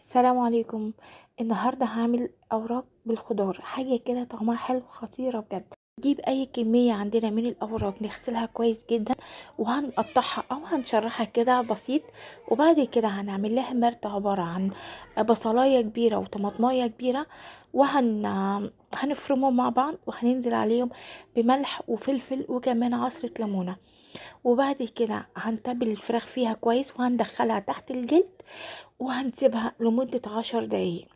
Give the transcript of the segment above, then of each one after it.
السلام عليكم. النهاردة هعمل أوراق بالخضار، حاجة كده طعمها حلو خطيرة بجد. نجيب أي كمية عندنا من الأوراق نغسلها كويس جدا، وهنقطعها أو هنشرحها كده بسيط. وبعد كده هنعمل لها مرت عبارة عن بصلاية كبيرة وطماطماية كبيرة، هنفرمهم مع بعض وهننزل عليهم بملح وفلفل وكمان عصرة ليمونة. وبعد كده هنتبل الفراخ فيها كويس وهندخلها تحت الجلد، وهنسيبها لمدة 10 دقايق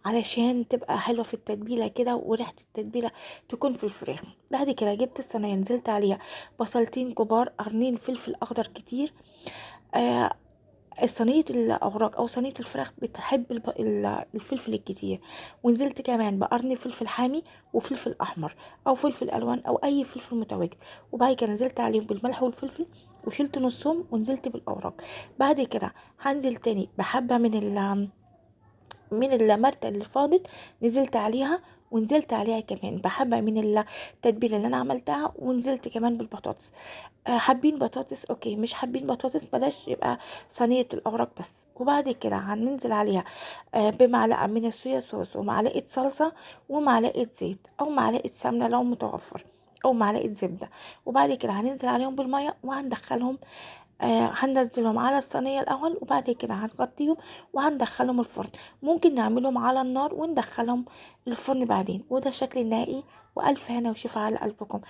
علشان تبقى حلوة في التتبيلة كده وريحة التتبيلة تكون في الفراخ. بعد كده جبت الصينية نزلت عليها بصلتين كبار، قرنين فلفل أخضر كتير. آه صينية الأوراق أو صينية الفراخ بتحب الفلفل الكتير. ونزلت كمان بقرن فلفل حامي وفلفل أحمر أو فلفل ألوان أو أي فلفل متواجد. وبعد كده نزلت عليهم بالملح والفلفل وشلت نصهم ونزلت بالأوراق. بعد كده هنزل تاني بحبة من المرتة اللي فاضت، نزلت عليها. ونزلت عليها كمان بحبة من التتبيلة اللي انا عملتها، ونزلت كمان بالبطاطس. حابين بطاطس اوكي، مش حابين بطاطس بلاش، يبقى صينية الاوراق بس. وبعد كده هننزل عليها بمعلقة من الصويا صوص ومعلقة صلصة ومعلقة زيت او معلقة سمنة لو متوفر، او معلقة زبدة. وبعد كده هننزل عليهم بالمية وهندخلهم، هننزلهم على الصينية الأول، وبعد كده هنغطيهم وهندخلهم الفرن. ممكن نعملهم على النار وندخلهم الفرن بعدين. وده الشكل النهائي، وألف هنا وشفا على قلبكم.